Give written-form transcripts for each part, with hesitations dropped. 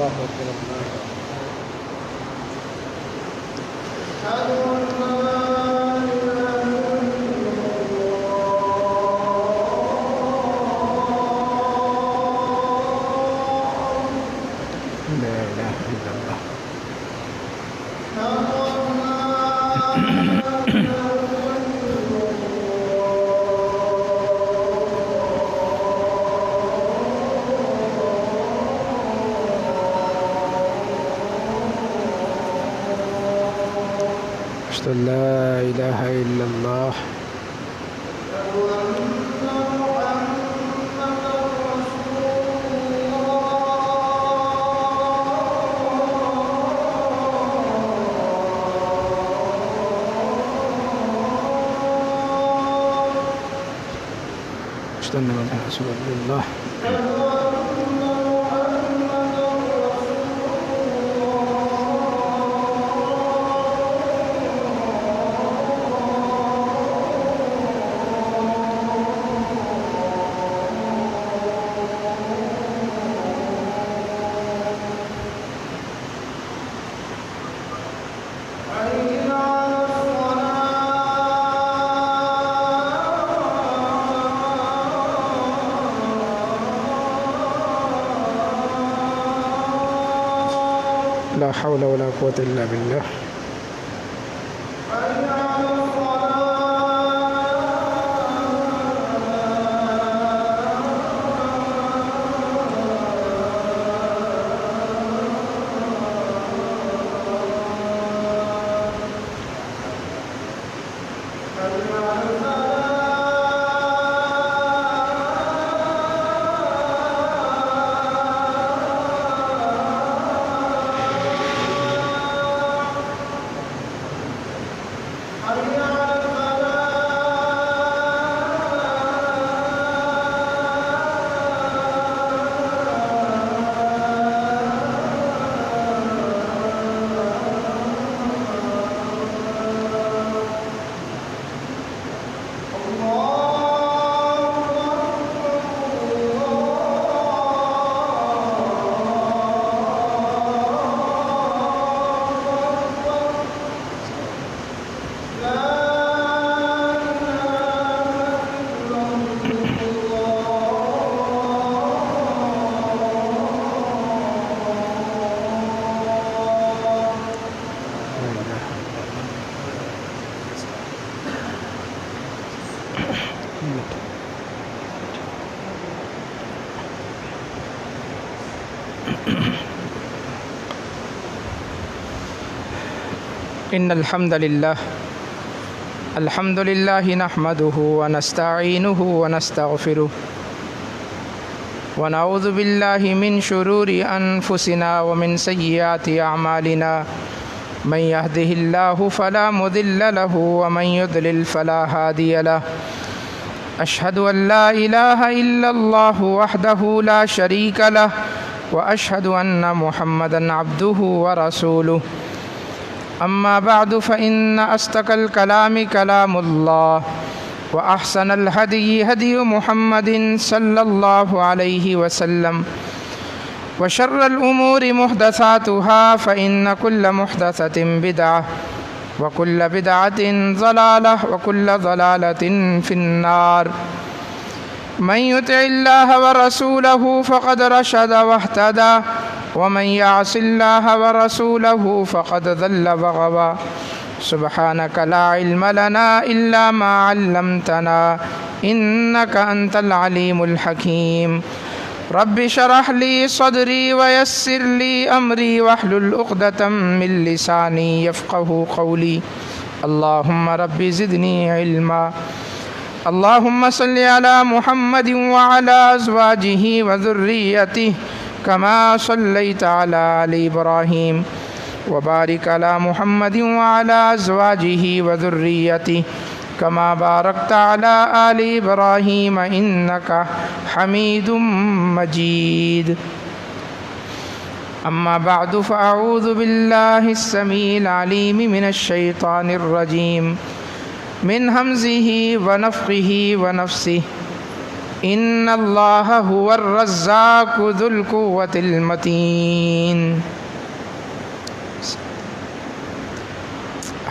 اللہ اکبر اللہ لا الہ الا اللہ اشهد ان لا الہ الا اللہ اشهد ان محمدا رسول اللہ لا حول ولا قوة الا باللہ ان الحمد للہ نحمده ونستعینه ونستغفره ونعوذ باللہ من شرور انفسنا ومن سیئات اعمالنا من يهده اللہ فلا مضل له ومن يضلل فلا هادی له اشهد ان لا الہ الا اللہ وحدہ لا شریک له واشهد ان محمدا عبدہ ورسولہ اما بعد فإن أصدق الكلام كلام الله وأحسن الهدي هدي محمد صلى الله عليه وسلم وشر الأمور محدثاتها فإن كل محدثة بدعة وكل بدعة ضلالة وكل ضلالة في النار من يطع الله ورسوله فقد رشد واهتدى ومن يعص الله ورسوله فقد ضل وغوى سبحانك لا علم لنا إلا ما علمتنا إنك أنت العليم الحكيم رب اشرح لي صدري ويسر لي أمري واحلل عقدة من لساني يفقهوا قولي اللهم رب زدني علما اللهم صل على محمد وعلى أزواجه وذريته كما صليت على آل إبراهيم وبارك على محمد وعلى أزواجه وذريته كما باركت على آل إبراهيم إنك حميد مجيد أما بعد فأعوذ بالله السميع العليم من الشيطان الرجيم من همزه ونفخه ونفسه ان اللہ هو الرزاق ذو القوۃ المتین۔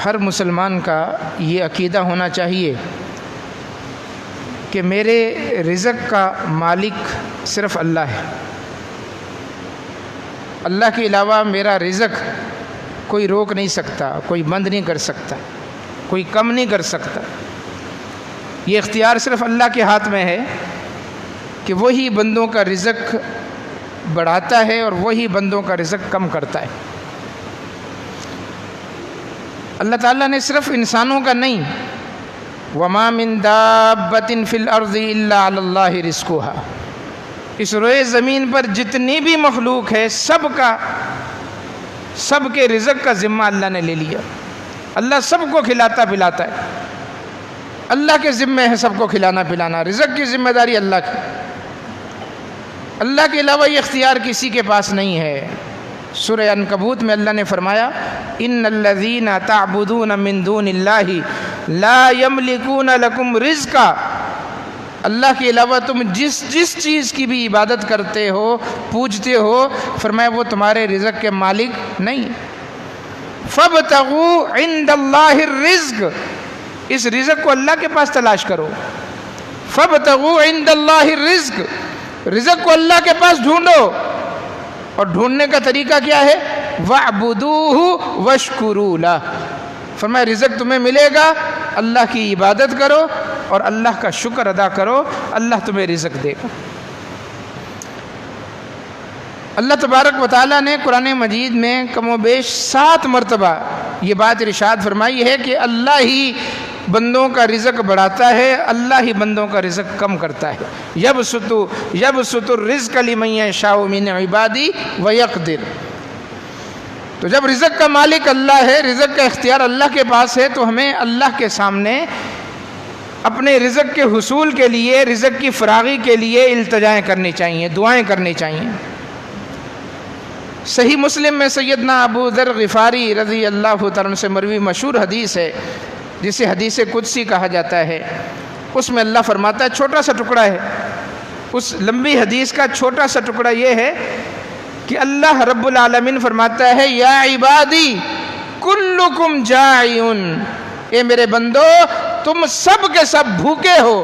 ہر مسلمان کا یہ عقیدہ ہونا چاہیے کہ میرے رزق کا مالک صرف اللہ ہے۔ اللہ کے علاوہ میرا رزق کوئی روک نہیں سکتا، کوئی بند نہیں کر سکتا، کوئی کم نہیں کر سکتا۔ یہ اختیار صرف اللہ کے ہاتھ میں ہے کہ وہی بندوں کا رزق بڑھاتا ہے اور وہی بندوں کا رزق کم کرتا ہے۔ اللہ تعالیٰ نے صرف انسانوں کا نہیں، وَمَا مِن دَابَّةٍ فِي الْأَرْضِ إِلَّا عَلَى اللَّهِ رِزْقُهَا، اس روئے زمین پر جتنی بھی مخلوق ہے سب کے رزق کا ذمہ اللہ نے لے لیا۔ اللہ سب کو کھلاتا پلاتا ہے، اللہ کے ذمے ہے سب کو کھلانا پلانا، رزق کی ذمہ داری اللہ کی۔ اللہ کے علاوہ یہ اختیار کسی کے پاس نہیں ہے۔ سورہ عنکبوت میں اللہ نے فرمایا ان الذین تعبدون من دون اللہ لا یملکون لکم رزقا، اللہ کے علاوہ تم جس چیز کی بھی عبادت کرتے ہو پوجتے ہو، فرمایا وہ تمہارے رزق کے مالک نہیں۔ فابتغوا عند اللہ الرزق، اس رزق کو اللہ کے پاس تلاش کرو۔ فابتغوا عند اللہ الرزق، رزق کو اللہ کے پاس ڈھونڈو، اور ڈھونڈنے کا طریقہ کیا ہے؟ وَاعْبُدُوهُ وَاشْكُرُوا لَهُ، فرمایا رزق تمہیں ملے گا، اللہ کی عبادت کرو اور اللہ کا شکر ادا کرو، اللہ تمہیں رزق دے گا۔ اللہ تبارک و تعالیٰ نے قرآن مجید میں کم و بیش 7 مرتبہ یہ بات ارشاد فرمائی ہے کہ اللہ ہی بندوں کا رزق بڑھاتا ہے، اللہ ہی بندوں کا رزق کم کرتا ہے۔ یبسط الرزق لمن یشاء من عبادی ویقدر، تو جب رزق کا مالک اللہ ہے، رزق کا اختیار اللہ کے پاس ہے، تو ہمیں اللہ کے سامنے اپنے رزق کے حصول کے لیے، رزق کی فراغی کے لیے التجائیں کرنی چاہیے، دعائیں کرنی چاہیے۔ صحیح مسلم میں سیدنا ابو ذر غفاری رضی اللہ تعالیٰ عنہ سے مروی مشہور حدیث ہے جسے حدیث قدسی کہا جاتا ہے، اس میں اللہ فرماتا ہے، چھوٹا سا ٹکڑا ہے اس لمبی حدیث کا، چھوٹا سا ٹکڑا یہ ہے کہ اللہ رب العالمین فرماتا ہے یا عبادی کلکم جائعون، اے میرے بندو تم سب کے سب بھوکے ہو،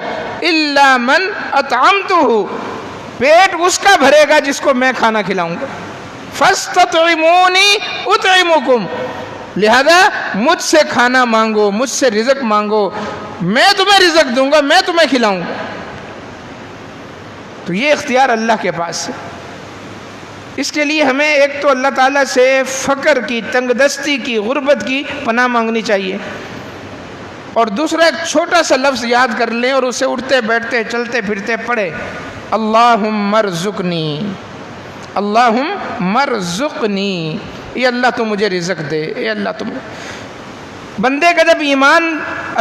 الا من اطعمتہ، پیٹ اس کا بھرے گا جس کو میں کھانا کھلاؤں گا، فاستطعمونی اطعمکم، لہذا مجھ سے کھانا مانگو، مجھ سے رزق مانگو، میں تمہیں رزق دوں گا، میں تمہیں کھلاؤں گا۔ تو یہ اختیار اللہ کے پاس ہے۔ اس کے لیے ہمیں ایک تو اللہ تعالیٰ سے فقر کی، تنگ دستی کی، غربت کی پناہ مانگنی چاہیے، اور دوسرا ایک چھوٹا سا لفظ یاد کر لیں اور اسے اٹھتے بیٹھتے چلتے پھرتے پڑھے، اللہم ارزقنی، اللہم ارزقنی، اے اللہ تو مجھے رزق دے، اے اللہ تو مجھے۔ بندے کا جب ایمان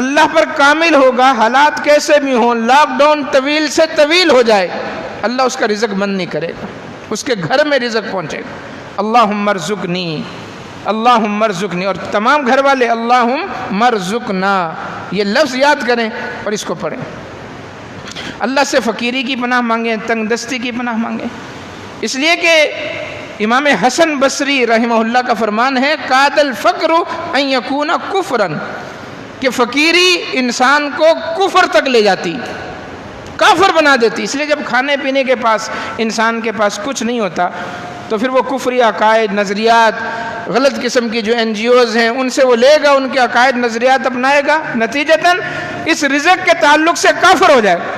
اللہ پر کامل ہوگا، حالات کیسے بھی ہوں، لاک ڈاؤن طویل سے طویل ہو جائے، اللہ اس کا رزق بند نہیں کرے گا، اس کے گھر میں رزق پہنچے گا۔ اللہم ارزقنی، اللہم ارزقنی، اور تمام گھر والے اللہم ارزقنا یہ لفظ یاد کریں اور اس کو پڑھیں۔ اللہ سے فقیری کی پناہ مانگیں، تنگ دستی کی پناہ مانگیں، اس لیے کہ امام حسن بصری رحمہ اللہ کا فرمان ہے کاد الفقر ان یکون کفرا، کہ فقیری انسان کو کفر تک لے جاتی، کافر بنا دیتی۔ اس لیے جب کھانے پینے کے پاس انسان کے پاس کچھ نہیں ہوتا تو پھر وہ کفری عقائد، نظریات، غلط قسم کی جو NGOs ہیں ان سے وہ لے گا، ان کے عقائد نظریات اپنائے گا، نتیجتاً اس رزق کے تعلق سے کافر ہو جائے گا۔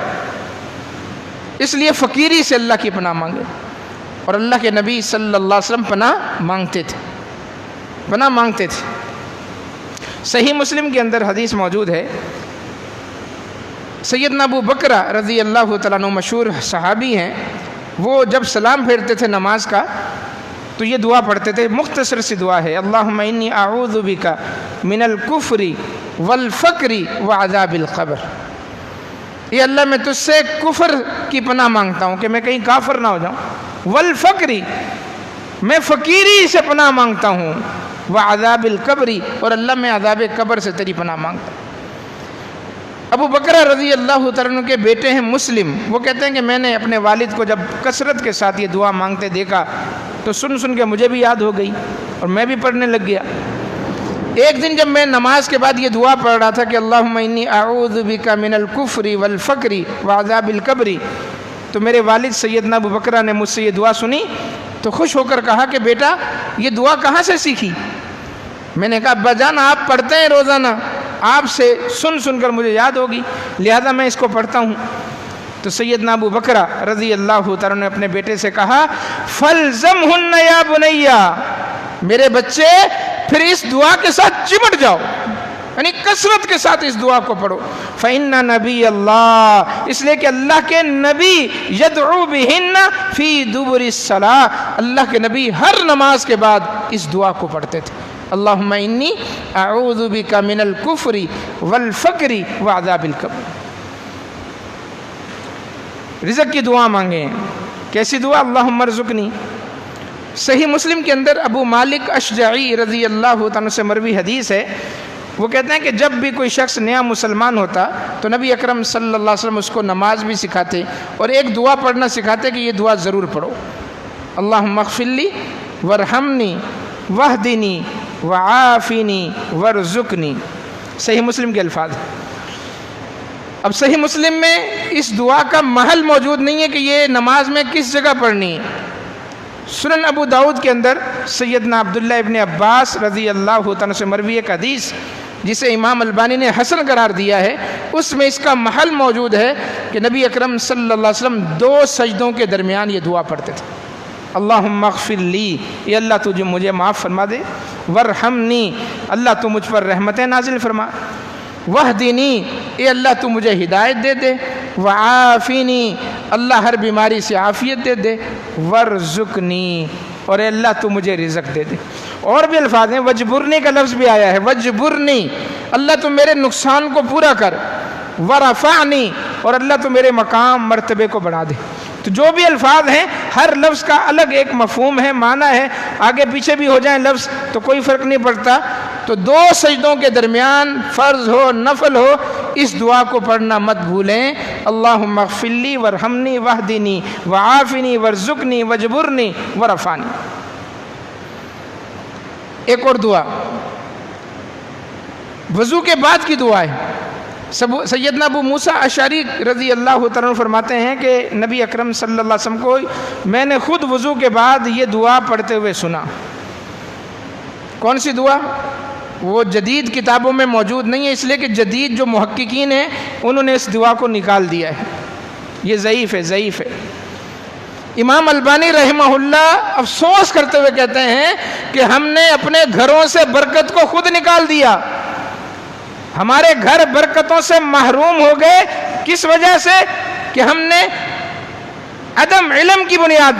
اس لیے فقیری سے اللہ کی پناہ مانگے، اور اللہ کے نبی صلی اللہ علیہ وسلم پناہ مانگتے تھے، پناہ مانگتے تھے۔ صحیح مسلم کے اندر حدیث موجود ہے، سیدنا ابو بکر رضی اللہ تعالیٰ عنہ مشہور صحابی ہیں، وہ جب سلام پھیرتے تھے نماز کا تو یہ دعا پڑھتے تھے، مختصر سی دعا ہے، اللہم انی اعوذ بک من الکفر والفقر وعذاب القبر، یہ اللہ میں تجھ سے کفر کی پناہ مانگتا ہوں کہ میں کہیں کافر نہ ہو جاؤں، والفقری میں فقیری سے پناہ مانگتا ہوں، وعذاب القبر اور اللہ میں عذاب قبر سے تیری پناہ مانگتا ہوں۔ ابو بکر رضی اللہ تعالیٰ عنہ کے بیٹے ہیں مسلم، وہ کہتے ہیں کہ میں نے اپنے والد کو جب کثرت کے ساتھ یہ دعا مانگتے دیکھا تو سن کے مجھے بھی یاد ہو گئی اور میں بھی پڑھنے لگ گیا۔ ایک دن جب میں نماز کے بعد یہ دعا پڑھ رہا تھا کہ اللہم انی اعوذ بک من الکفر والفقر وعذاب القبر، تو میرے والد سیدنا ابو بکر نے مجھ سے یہ دعا سنی تو خوش ہو کر کہا کہ بیٹا یہ دعا کہاں سے سیکھی؟ میں نے کہا ابا جان آپ پڑھتے ہیں روزانہ، آپ سے سن کر مجھے یاد ہوگی، لہذا میں اس کو پڑھتا ہوں۔ تو سیدنا ابو بکر رضی اللہ تعالیٰ نے اپنے بیٹے سے کہا فَالْزَمْهُنَّ يَا بُنَيَّ، میرے بچے پھر اس دعا کے ساتھ چمٹ جاؤ، یعنی کثرت کے ساتھ اس دعا کو پڑھو۔ فَإِنَّ نَبِيَّ اللَّهِ، اس لیے کہ اللہ کے نبی يَدْعُو بِهِنَّ فِي دُبُرِ الصَّلَاةِ، اللہ کے نبی ہر نماز کے بعد اس دعا کو پڑھتے تھے، اللہم انی اعوذ بک من الکفر والفقر وعذاب القبر۔ رزق کی دعا مانگیں، کیسی دعا؟ اللہم ارزقنی۔ صحیح مسلم کے اندر ابو مالک اشجعی رضی اللہ عنہ سے مروی حدیث ہے، وہ کہتے ہیں کہ جب بھی کوئی شخص نیا مسلمان ہوتا تو نبی اکرم صلی اللہ علیہ وسلم اس کو نماز بھی سکھاتے اور ایک دعا پڑھنا سکھاتے کہ یہ دعا ضرور پڑھو، اللہم اغفر لی وارحمنی واہدنی وعافنی وارزقنی، صحیح مسلم کے الفاظ۔ اب صحیح مسلم میں اس دعا کا محل موجود نہیں ہے کہ یہ نماز میں کس جگہ پڑھنی ہے۔ سنن ابو داؤد کے اندر سیدنا عبداللہ ابن عباس رضی اللہ عنہ سے مروی ایک حدیث جسے امام البانی نے حسن قرار دیا ہے، اس میں اس کا محل موجود ہے کہ نبی اکرم صلی اللہ علیہ وسلم 2 سجدوں کے درمیان یہ دعا پڑھتے تھے، اللہم اغفر لی، یہ اللہ تجھے مجھے معاف فرما دے، ورحمنی، اللہ تو مجھ پر رحمتیں نازل فرما، وحدنی، اے اللہ تو مجھے ہدایت دے دے، وعافینی، اللہ ہر بیماری سے عافیت دے دے، ورزقنی، اور اے اللہ تو مجھے رزق دے دے۔ اور بھی الفاظ ہیں، وجبرنی کا لفظ بھی آیا ہے، وجبرنی، اللہ تو میرے نقصان کو پورا کر، ورفعنی، اور اللہ تو میرے مقام مرتبے کو بڑھا دے۔ تو جو بھی الفاظ ہیں ہر لفظ کا الگ ایک مفہوم ہے، معنی ہے، آگے پیچھے بھی ہو جائیں لفظ تو کوئی فرق نہیں پڑتا۔ تو 2 سجدوں کے درمیان فرض ہو نفل ہو اس دعا کو پڑھنا مت بھولیں، اللہم اغفر لی وارحمنی واہدنی وعافنی وارزقنی وجبرنی ورفعنی۔ ایک اور دعا وضو کے بعد کی دعا ہے۔ سیدنا ابو موسیٰ اشعری رضی اللہ تعالیٰ عنہ فرماتے ہیں کہ نبی اکرم صلی اللہ علیہ وسلم کو میں نے خود وضو کے بعد یہ دعا پڑھتے ہوئے سنا۔ کون سی دعا؟ وہ جدید کتابوں میں موجود نہیں ہے، اس لیے کہ جدید جو محققین ہیں انہوں نے اس دعا کو نکال دیا ہے، یہ ضعیف ہے۔ امام البانی رحمہ اللہ افسوس کرتے ہوئے کہتے ہیں کہ ہم نے اپنے گھروں سے برکت کو خود نکال دیا، ہمارے گھر برکتوں سے محروم ہو گئے۔ کس وجہ سے؟ کہ ہم نے عدم علم کی بنیاد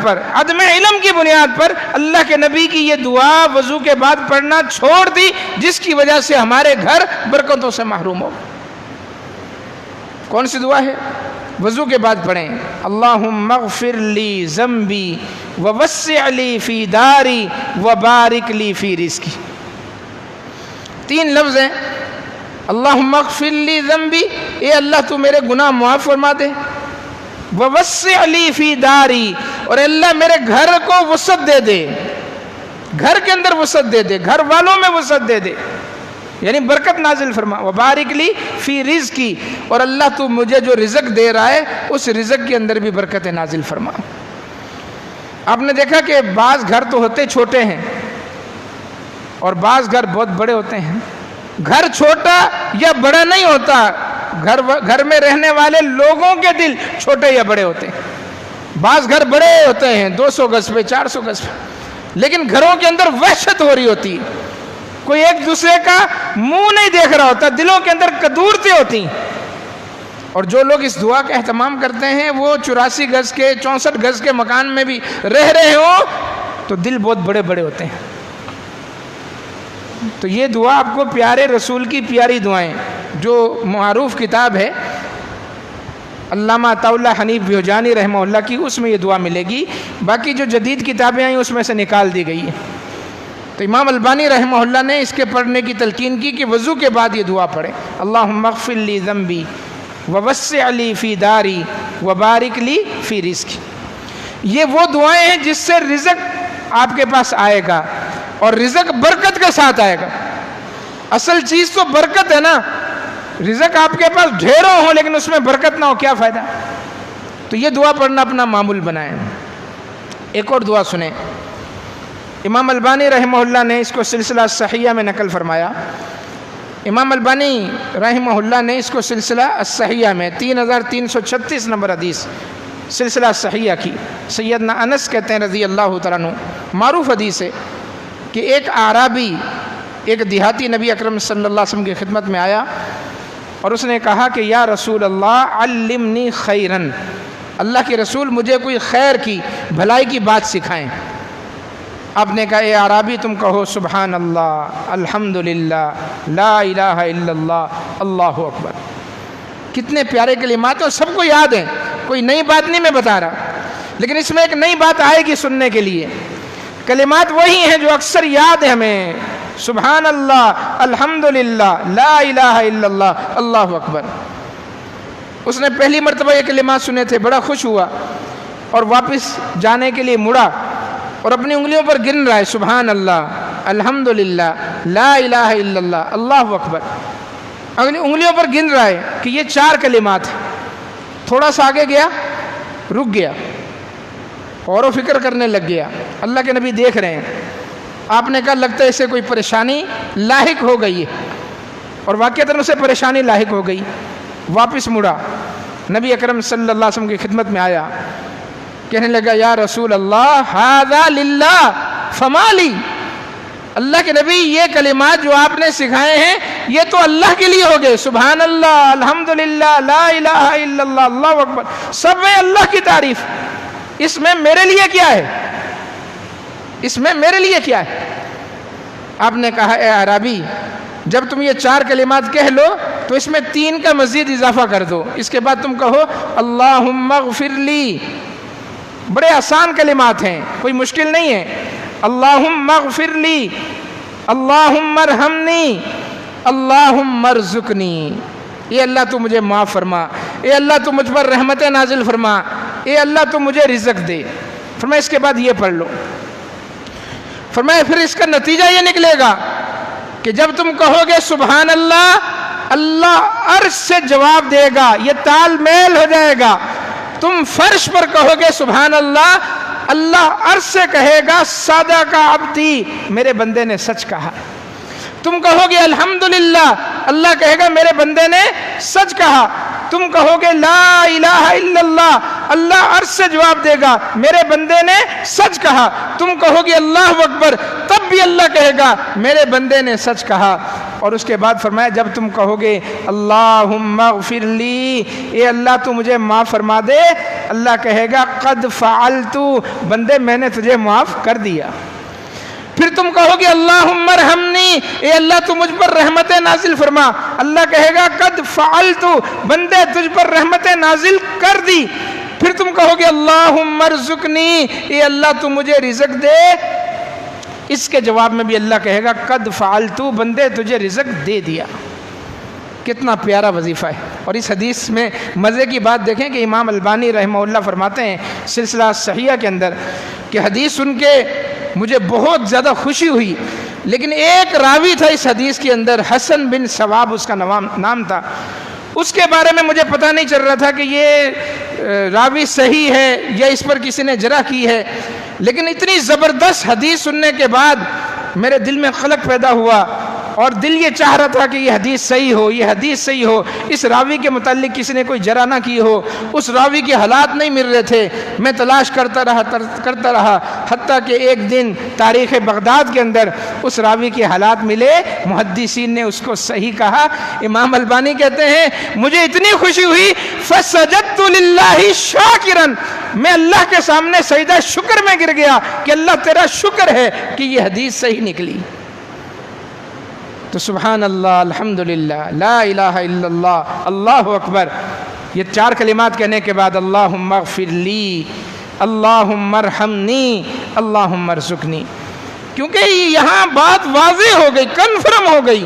پر اللہ کے نبی کی یہ دعا وضو کے بعد پڑھنا چھوڑ دی، جس کی وجہ سے ہمارے گھر برکتوں سے محروم ہو۔ کون سی دعا ہے؟ وضو کے بعد پڑھیں، اللہم اغفر لی ذنبی ووسع لی فی داری وبارک لی فی رزقی۔ 3 لفظ ہیں، اللہم اغفر لی ذنبی، اے اللہ تو میرے گناہ معاف فرما دے، ووسع لی فی داری، اور اللہ میرے گھر کو وسعت دے دے، گھر کے اندر وسعت دے دے، گھر والوں میں وسعت دے دے، یعنی برکت نازل فرما، وبارک لی فی رزقی، اور اللہ تو مجھے جو رزق دے رہا ہے اس رزق کے اندر بھی برکت نازل فرما۔ آپ نے دیکھا کہ بعض گھر تو ہوتے چھوٹے ہیں اور بعض گھر بہت بڑے ہوتے ہیں۔ گھر چھوٹا یا بڑا نہیں ہوتا، گھر میں رہنے والے لوگوں کے دل چھوٹے یا بڑے ہوتے ہیں۔ بعض گھر بڑے ہوتے ہیں 200 گز پہ 400 گز پہ، لیکن گھروں کے اندر وحشت ہو رہی ہوتی ہے، کوئی ایک دوسرے کا منہ نہیں دیکھ رہا ہوتا، دلوں کے اندر کدورتیں ہوتی ہیں۔ اور جو لوگ اس دعا کا اہتمام کرتے ہیں وہ 84 گز کے 64 گز کے مکان میں بھی رہ رہے ہوں تو دل بہت بڑے بڑے ہوتے ہیں۔ تو یہ دعا آپ کو پیارے رسول کی پیاری دعائیں، جو معروف کتاب ہے علامہ عطا اللہ حنیف بھیوجانی رحمہ اللہ کی، اس میں یہ دعا ملے گی، باقی جو جدید کتابیں آئیں اس میں سے نکال دی گئی ہیں۔ تو امام البانی رحمہ اللہ نے اس کے پڑھنے کی تلقین کی کہ وضو کے بعد یہ دعا پڑھیں، اللہم اغفر لی ذنبی ووسع لی فی داری وبارک لی فی رزقی۔ یہ وہ دعائیں ہیں جس سے رزق آپ کے پاس آئے گا، اور رزق برکت کے ساتھ آئے گا۔ اصل چیز تو برکت ہے نا، رزق آپ کے پاس ڈھیروں ہو لیکن اس میں برکت نہ ہو، کیا فائدہ؟ تو یہ دعا پڑھنا اپنا معمول بنائیں۔ ایک اور دعا سنیں، امام البانی رحمہ اللہ نے اس کو سلسلہ صحیحہ میں نقل فرمایا۔ امام البانی رحمہ اللہ نے اس کو سلسلہ صحیحہ میں 3336 نمبر حدیث سلسلہ صحیحہ کی، سیدنا انس کہتے ہیں رضی اللہ تعالیٰ عنہ، معروف حدیث ہے کہ ایک اعرابی، ایک دیہاتی نبی اکرم صلی اللہ علیہ وسلم کی خدمت میں آیا اور اس نے کہا کہ یا رسول اللہ علمنی خیرن، اللہ کے رسول مجھے کوئی خیر کی، بھلائی کی بات سکھائیں۔ آپ نے کہا اے اعرابی تم کہو سبحان اللہ، الحمدللہ، لا الہ الا اللہ، اللہ اکبر۔ کتنے پیارے کلمات ہیں، سب کو یاد ہیں، کوئی نئی بات نہیں میں بتا رہا، لیکن اس میں ایک نئی بات آئے گی سننے کے لیے۔ کلمات وہی ہیں جو اکثر یاد ہیں ہمیں، سبحان اللہ، الحمدللہ، لا الہ الا اللہ، اللہ اکبر۔ اس نے پہلی مرتبہ یہ کلمات سنے تھے، بڑا خوش ہوا اور واپس جانے کے لیے مڑا اور اپنی انگلیوں پر گن رہا ہے، سبحان اللہ، الحمدللہ، لا الہ الا اللہ، اللہ اکبر، انگلیوں پر گن رہا ہے کہ یہ 4 کلمات ہیں۔ تھوڑا سا آگے گیا، رک گیا، غور و فکر کرنے لگ گیا۔ اللہ کے نبی دیکھ رہے ہیں۔ آپ نے کہا لگتا ہے اسے کوئی پریشانی لاحق ہو گئی ہے، اور واقعتاً اسے پریشانی لاحق ہو گئی۔ واپس مڑا، نبی اکرم صلی اللہ علیہ وسلم کی خدمت میں آیا، کہنے لگا یا رسول اللہ ھذا للہ فما لی، اللہ کے نبی یہ کلمات جو آپ نے سکھائے ہیں یہ تو اللہ کے لیے ہو گئے، سبحان اللہ، الحمدللہ، لا الہ الا اللہ، اللہ اکبر، سب میں اللہ کی تعریف، اس میں میرے لیے کیا ہے؟ اس میں میرے لیے کیا ہے؟ آپ نے کہا اے اعرابی جب تم یہ 4 کلمات کہہ لو تو اس میں 3 کا مزید اضافہ کر دو، اس کے بعد تم کہو اللہم اغفر لی۔ بڑے آسان کلمات ہیں، کوئی مشکل نہیں ہے۔ اللہم اغفر لی، اللہم ارحمنی، اللہم ارزقنی، اے اللہ تو مجھے معاف فرما، اے اللہ تو مجھ پر رحمت نازل فرما، اے اللہ تو مجھے رزق دے۔ فرمایا اس کے بعد یہ پڑھ لو۔ فرمایا پھر اس کا نتیجہ یہ نکلے گا کہ جب تم کہو گے سبحان اللہ، اللہ عرش سے جواب دے گا، یہ تال میل ہو جائے گا۔ تم فرش پر کہو گے سبحان اللہ، اللہ عرش سے کہے گا صدق عبدی، میرے بندے نے سچ کہا۔ تم کہو گے الحمدللہ، اللہ کہے گا میرے بندے نے سچ کہا۔ تم کہو گے لا الہ الا اللہ، اللہ عرش سے جواب دے گا میرے بندے نے سچ کہا۔ تم کہو گے اللہ اکبر، تب بھی اللہ کہے گا میرے بندے نے سچ کہا۔ اور اس کے بعد فرمایا جب تم کہو گے اللہم اغفر لی، اے اللہ تو مجھے معاف فرما دے، اللہ کہے گا قد فعلت، بندے میں نے تجھے معاف کر دیا۔ پھر تم کہو گے اللہم ارحمنی، اے اللہ تو مجھ پر رحمت نازل فرما، اللہ کہے گا قد فعلت، بندے تجھ پر رحمت نازل کر دی۔ پھر تم کہو گے اللہم ارزقنی، اے اللہ تو مجھے رزق دے، اس کے جواب میں بھی اللہ کہے گا قد فعلت، بندے تجھے رزق دے دیا۔ کتنا پیارا وظیفہ ہے۔ اور اس حدیث میں مزے کی بات دیکھیں کہ امام البانی رحمہ اللہ فرماتے ہیں سلسلہ صحیحہ کے اندر کہ حدیث سن کے مجھے بہت زیادہ خوشی ہوئی، لیکن ایک راوی تھا اس حدیث کے اندر، حسن بن ثواب اس کا نام تھا، اس کے بارے میں مجھے پتہ نہیں چل رہا تھا کہ یہ راوی صحیح ہے یا اس پر کسی نے جرح کی ہے، لیکن اتنی زبردست حدیث سننے کے بعد میرے دل میں قلق پیدا ہوا اور دل یہ چاہ رہا تھا کہ یہ حدیث صحیح ہو، یہ حدیث صحیح ہو، اس راوی کے متعلق کسی نے کوئی جرح نہ کی ہو، اس راوی کے حالات نہیں مل رہے تھے۔ میں تلاش کرتا رہا حتیٰ کہ ایک دن تاریخ بغداد کے اندر اس راوی کے حالات ملے، محدثین نے اس کو صحیح کہا۔ امام البانی کہتے ہیں مجھے اتنی خوشی ہوئی فسجدت للہ شاکرا، میں اللہ کے سامنے سجدہ شکر میں گر گیا کہ اللہ تیرا شکر ہے کہ یہ حدیث صحیح نکلی۔ تو سبحان اللہ، الحمدللہ، لا الہ الا اللہ، اللہ اکبر، یہ 4 کلمات کہنے کے بعد اللہم اغفر لی، اللہم ارحمنی، اللہم ارزقنی، کیونکہ یہاں بات واضح ہو گئی، کنفرم ہو گئی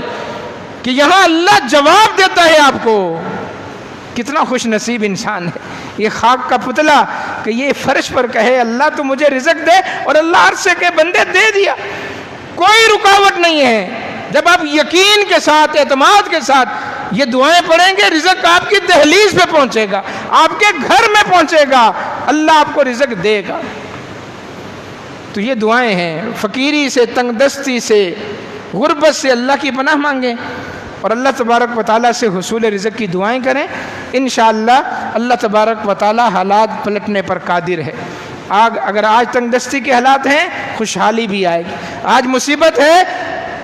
کہ یہاں اللہ جواب دیتا ہے آپ کو۔ کتنا خوش نصیب انسان ہے یہ خاک کا پتلا کہ یہ فرش پر کہے اللہ تو مجھے رزق دے، اور اللہ عرصے کے بندے دے دیا، کوئی رکاوٹ نہیں ہے۔ جب آپ یقین کے ساتھ، اعتماد کے ساتھ یہ دعائیں پڑھیں گے، رزق آپ کی دہلیز پہ پہنچے گا، آپ کے گھر میں پہنچے گا، اللہ آپ کو رزق دے گا۔ تو یہ دعائیں ہیں، فقیری سے، تنگ دستی سے، غربت سے اللہ کی پناہ مانگیں اور اللہ تبارک و تعالیٰ سے حصول رزق کی دعائیں کریں۔ انشاءاللہ اللہ تبارک و تعالیٰ حالات پلٹنے پر قادر ہے۔ اگر آج تنگ دستی کے حالات ہیں، خوشحالی بھی آئے گی، آج مصیبت ہے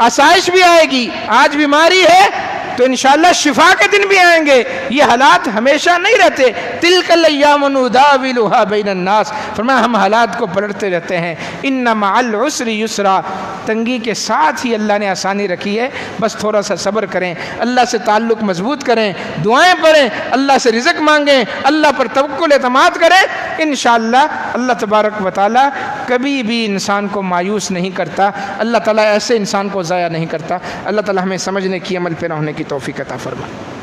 آسائش بھی آئے گی، آج بیماری ہے تو انشاءاللہ شفا کے دن بھی آئیں گے۔ یہ حالات ہمیشہ نہیں رہتے، تلک الایام نداولها بین الناس، فرمایا ہم حالات کو پلٹتے رہتے ہیں۔ ان مع العسر یسرا، تنگی کے ساتھ ہی اللہ نے آسانی رکھی ہے، بس تھوڑا سا صبر کریں، اللہ سے تعلق مضبوط کریں، دعائیں پڑھیں، اللہ سے رزق مانگیں، اللہ پر توکل اعتماد کریں، انشاءاللہ اللہ تبارک و تعالیٰ کبھی بھی انسان کو مایوس نہیں کرتا، اللہ تعالیٰ ایسے انسان کو ضائع نہیں کرتا۔ اللہ تعالیٰ ہمیں سمجھنے کی، عمل پیرا ہونے کی توفیق عطا فرمائے۔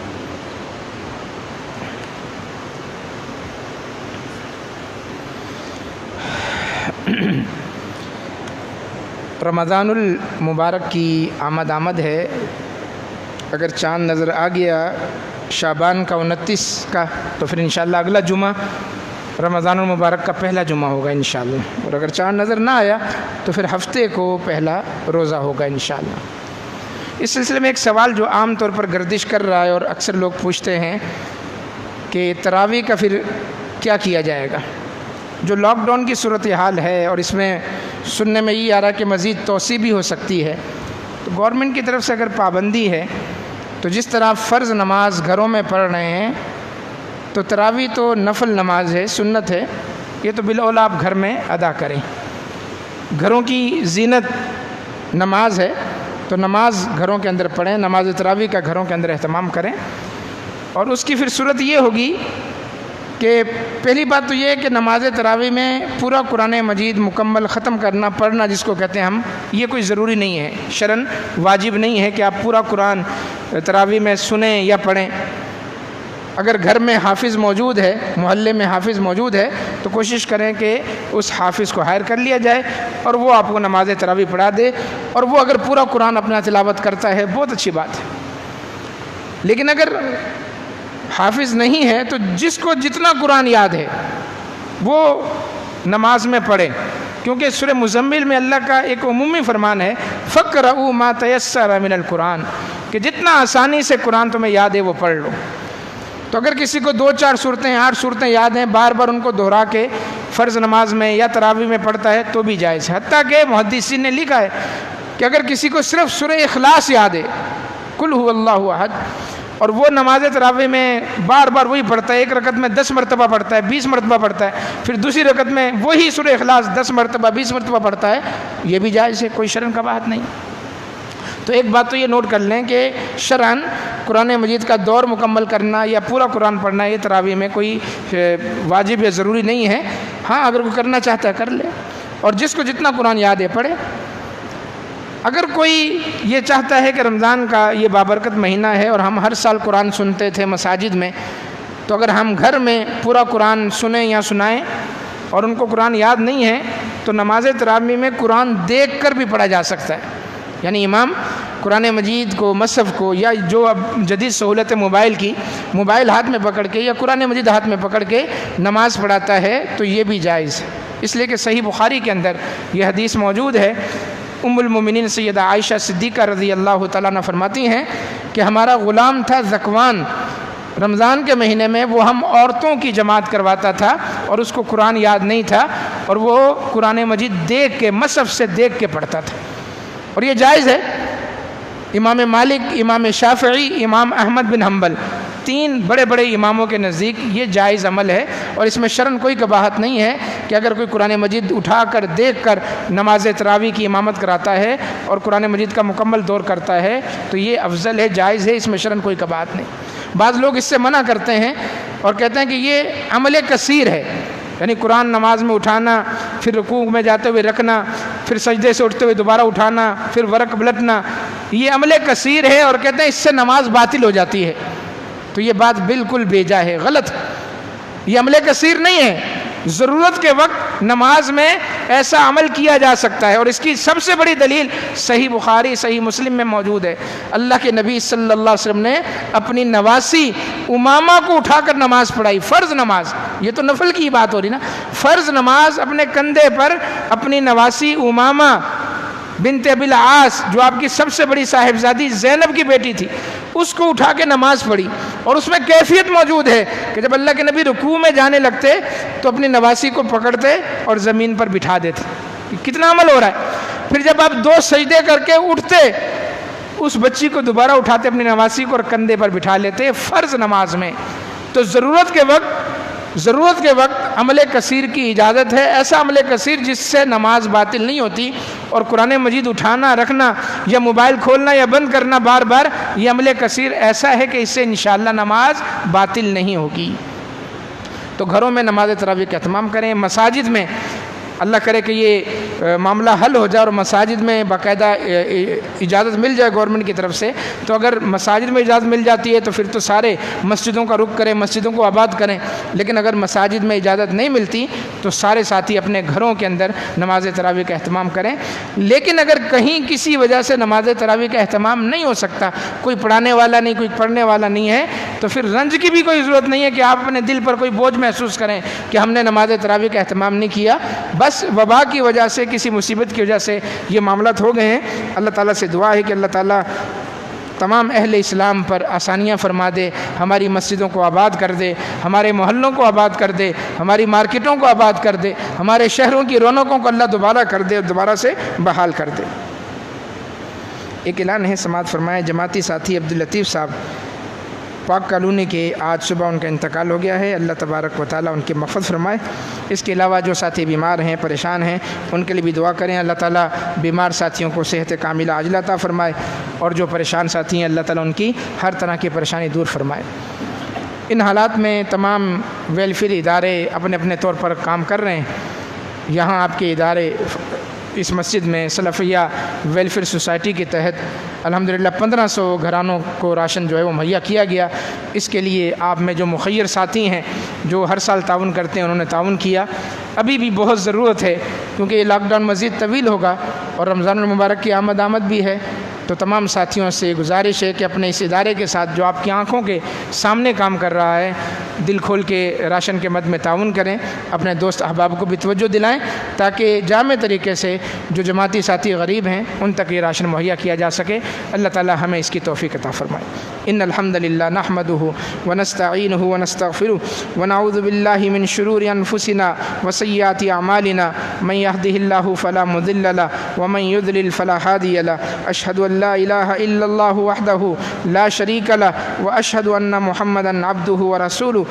رمضان المبارک کی آمد ہے، اگر چاند نظر آ گیا شعبان کا 29 کا تو پھر انشاءاللہ اگلا جمعہ رمضان المبارک کا پہلا جمعہ ہوگا انشاءاللہ، اور اگر چاند نظر نہ آیا تو پھر ہفتے کو پہلا روزہ ہوگا انشاءاللہ۔ اس سلسلے میں ایک سوال جو عام طور پر گردش کر رہا ہے اور اکثر لوگ پوچھتے ہیں کہ تراویح کا پھر کیا کیا جائے گا؟ جو لاک ڈاؤن کی صورتحال ہے اور اس میں سننے میں یہ آ رہا ہے کہ مزید توسیع بھی ہو سکتی ہے، تو گورنمنٹ کی طرف سے اگر پابندی ہے تو جس طرح فرض نماز گھروں میں پڑھ رہے ہیں تو تراویح تو نفل نماز ہے، سنت ہے، یہ تو بالاولیٰ آپ گھر میں ادا کریں۔ گھروں کی زینت نماز ہے تو نماز گھروں کے اندر پڑھیں، نماز تراویح کا گھروں کے اندر اہتمام کریں، اور اس کی پھر صورت یہ ہوگی کہ پہلی بات تو یہ ہے کہ نماز تراویح میں پورا قرآن مجید مکمل ختم کرنا، پڑھنا جس کو کہتے ہیں ہم، یہ کوئی ضروری نہیں ہے، شرعاً واجب نہیں ہے کہ آپ پورا قرآن تراویح میں سنیں یا پڑھیں۔ اگر گھر میں حافظ موجود ہے، محلے میں حافظ موجود ہے تو کوشش کریں کہ اس حافظ کو ہائر کر لیا جائے اور وہ آپ کو نماز تراویح پڑھا دے، اور وہ اگر پورا قرآن اپنا تلاوت کرتا ہے بہت اچھی بات ہے۔ لیکن اگر حافظ نہیں ہے تو جس کو جتنا قرآن یاد ہے وہ نماز میں پڑھے، کیونکہ سورہ مزمل میں اللہ کا ایک عمومی فرمان ہے فَقْرَؤُوا مَا تَيَسَّرَ مِنَ الْقُرْآنِ، کہ جتنا آسانی سے قرآن تمہیں یاد ہے وہ پڑھ لو۔ تو اگر کسی کو 2-4 صورتیں 8 صورتیں یاد ہیں، بار بار ان کو دہرا کے فرض نماز میں یا تراویح میں پڑھتا ہے تو بھی جائز ہے۔ حتیٰ کہ محدثین نے لکھا ہے کہ اگر کسی کو صرف سورہ اخلاص یاد ہے، قل هو اللہ احد، اور وہ نماز تراویح میں بار بار وہی پڑھتا ہے، ایک رکعت میں 10 مرتبہ پڑھتا ہے، 20 مرتبہ پڑھتا ہے، پھر دوسری رکعت میں وہی سورہ اخلاص 10 مرتبہ 20 مرتبہ پڑھتا ہے، یہ بھی جائز ہے، کوئی شرم کا بات نہیں۔ تو ایک بات تو یہ نوٹ کر لیں کہ شرعاً قرآن مجید کا دور مکمل کرنا یا پورا قرآن پڑھنا یہ تراویح میں کوئی واجب یا ضروری نہیں ہے۔ ہاں اگر کوئی کرنا چاہتا ہے کر لے، اور جس کو جتنا قرآن یاد ہے پڑھے۔ اگر کوئی یہ چاہتا ہے کہ رمضان کا یہ بابرکت مہینہ ہے اور ہم ہر سال قرآن سنتے تھے مساجد میں، تو اگر ہم گھر میں پورا قرآن سنیں یا سنائیں اور ان کو قرآن یاد نہیں ہے تو نماز تراویح میں قرآن دیکھ کر بھی پڑھا جا سکتا ہے، یعنی امام قرآن مجید کو، مصحف کو، یا جو اب جدید سہولت موبائل کی، موبائل ہاتھ میں پکڑ کے یا قرآن مجید ہاتھ میں پکڑ کے نماز پڑھاتا ہے تو یہ بھی جائز ہے۔ اس لیے کہ صحیح بخاری کے اندر یہ حدیث موجود ہے، ام المومنین سیدہ عائشہ صدیقہ رضی اللہ تعالیٰ عنہ فرماتی ہیں کہ ہمارا غلام تھا ذکوان، رمضان کے مہینے میں وہ ہم عورتوں کی جماعت کرواتا تھا اور اس کو قرآن یاد نہیں تھا، اور وہ قرآن مجید دیکھ کے، مصحف سے دیکھ کے پڑھتا تھا، اور یہ جائز ہے۔ امام مالک، امام شافعی، امام احمد بن حنبل، 3 بڑے بڑے اماموں کے نزدیک یہ جائز عمل ہے، اور اس میں شرعاً کوئی قباحت نہیں ہے کہ اگر کوئی قرآن مجید اٹھا کر دیکھ کر نماز تراویح کی امامت کراتا ہے اور قرآن مجید کا مکمل دور کرتا ہے تو یہ افضل ہے، جائز ہے، اس میں شرعاً کوئی قباحت نہیں۔ بعض لوگ اس سے منع کرتے ہیں اور کہتے ہیں کہ یہ عمل کثیر ہے، یعنی قرآن نماز میں اٹھانا، پھر رکوع میں جاتے ہوئے رکھنا، پھر سجدے سے اٹھتے ہوئے دوبارہ اٹھانا، پھر ورق پلٹنا، یہ عمل کثیر ہے اور کہتے ہیں اس سے نماز باطل ہو جاتی ہے۔ تو یہ بات بالکل بیجا ہے، غلط، یہ عمل کثیر نہیں ہے۔ ضرورت کے وقت نماز میں ایسا عمل کیا جا سکتا ہے، اور اس کی سب سے بڑی دلیل صحیح بخاری صحیح مسلم میں موجود ہے۔ اللہ کے نبی صلی اللہ علیہ وسلم نے اپنی نواسی امامہ کو اٹھا کر نماز پڑھائی، فرض نماز، یہ تو نفل کی بات ہو رہی نا، فرض نماز اپنے کندھے پر اپنی نواسی امامہ بنت ابی العاص، جو آپ کی سب سے بڑی صاحبزادی زینب کی بیٹی تھی، اس کو اٹھا کے نماز پڑھی، اور اس میں کیفیت موجود ہے کہ جب اللہ کے نبی رکوع میں جانے لگتے تو اپنی نواسی کو پکڑتے اور زمین پر بٹھا دیتے۔ کتنا عمل ہو رہا ہے۔ پھر جب آپ 2 سجدے کر کے اٹھتے، اس بچی کو دوبارہ اٹھاتے اپنی نواسی کو اور کندھے پر بٹھا لیتے، فرض نماز میں۔ تو ضرورت کے وقت عمل کثیر کی اجازت ہے، ایسا عمل کثیر جس سے نماز باطل نہیں ہوتی، اور قرآن مجید اٹھانا رکھنا یا موبائل کھولنا یا بند کرنا بار بار، یہ عمل کثیر ایسا ہے کہ اس سے انشاءاللہ نماز باطل نہیں ہوگی۔ تو گھروں میں نماز تراویح کا اہتمام کریں، مساجد میں اللہ کرے کہ یہ معاملہ حل ہو جائے اور مساجد میں باقاعدہ اجازت مل جائے گورنمنٹ کی طرف سے، تو اگر مساجد میں اجازت مل جاتی ہے تو پھر تو سارے مسجدوں کا رخ کریں، مسجدوں کو آباد کریں۔ لیکن اگر مساجد میں اجازت نہیں ملتی تو سارے ساتھی اپنے گھروں کے اندر نماز تراویح کا اہتمام کریں۔ لیکن اگر کہیں کسی وجہ سے نماز تراویح کا اہتمام نہیں ہو سکتا، کوئی پڑھانے والا نہیں، کوئی پڑھنے والا نہیں ہے، تو پھر رنج کی بھی کوئی ضرورت نہیں ہے کہ آپ اپنے دل پر کوئی بوجھ محسوس کریں کہ ہم نے نماز تراویح کا اہتمام نہیں کیا۔ بس وبا کی وجہ سے، کسی مصیبت کی وجہ سے یہ معاملات ہو گئے ہیں۔ اللہ تعالیٰ سے دعا ہے کہ اللہ تعالیٰ تمام اہل اسلام پر آسانیاں فرما دے، ہماری مسجدوں کو آباد کر دے، ہمارے محلوں کو آباد کر دے، ہماری مارکیٹوں کو آباد کر دے، ہمارے شہروں کی رونقوں کو اللہ دوبارہ کر دے اور دوبارہ سے بحال کر دے۔ ایک اعلان ہے، سماعت فرمائیں۔ جماعتی ساتھی عبداللطیف صاحب پاک کالونی کے آج صبح ان کا انتقال ہو گیا ہے، اللہ تبارک و تعالیٰ ان کی مغفرت فرمائے۔ اس کے علاوہ جو ساتھی بیمار ہیں، پریشان ہیں، ان کے لیے بھی دعا کریں، اللہ تعالیٰ بیمار ساتھیوں کو صحت کاملہ عاجلہ عطا فرمائے، اور جو پریشان ساتھی ہیں اللہ تعالیٰ ان کی ہر طرح کی پریشانی دور فرمائے۔ ان حالات میں تمام ویلفیئر ادارے اپنے اپنے طور پر کام کر رہے ہیں۔ یہاں آپ کے ادارے اس مسجد میں سلفیہ ویلفیئر سوسائٹی کے تحت الحمدللہ 1500 گھرانوں کو راشن جو ہے وہ مہیا کیا گیا۔ اس کے لیے آپ میں جو مخیر ساتھی ہیں جو ہر سال تعاون کرتے ہیں، انہوں نے تعاون کیا۔ ابھی بھی بہت ضرورت ہے کیونکہ یہ لاک ڈاؤن مزید طویل ہوگا اور رمضان المبارک کی آمد بھی ہے، تو تمام ساتھیوں سے گزارش ہے کہ اپنے اس ادارے کے ساتھ جو آپ کی آنکھوں کے سامنے کام کر رہا ہے، دل کھول کے راشن کے مد میں تعاون کریں، اپنے دوست احباب کو بھی توجہ دلائیں تاکہ جامع طریقے سے جو جماعتی ساتھی غریب ہیں ان تک یہ راشن مہیا کیا جا سکے۔ اللہ تعالی ہمیں اس کی توفیق عطا فرمائے۔ ان الحمد للہ نحمده ونستعینه ونستغفره ونعوذ باللہ من شرور انفسنا وسیئات اعمالنا من يهده الله فلا مضل له ومن يضلل فلا هادي له اشهد ان لا اله الا الله وحده لا شريك له واشهد ان محمدا عبده ورسوله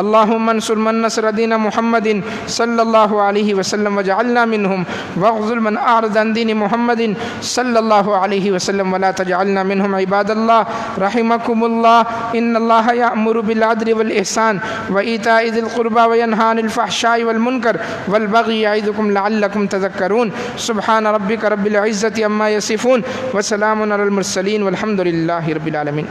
اللهم انصر من نصر دين محمد صلى الله عليه وسلم وجعلنا منهم واخذل من اعرض عن دين محمد صلى الله عليه وسلم ولا تجعلنا منهم عباد الله رحمكم الله ان الله يأمر بالعدل والإحسان وإيتاء ذي القربى وينهى عن الفحشاء والمنكر والبغي يعظكم لعلكم تذكرون سبحان ربك رب العزة عما يصفون وسلام على المرسلين والحمد لله رب العالمين۔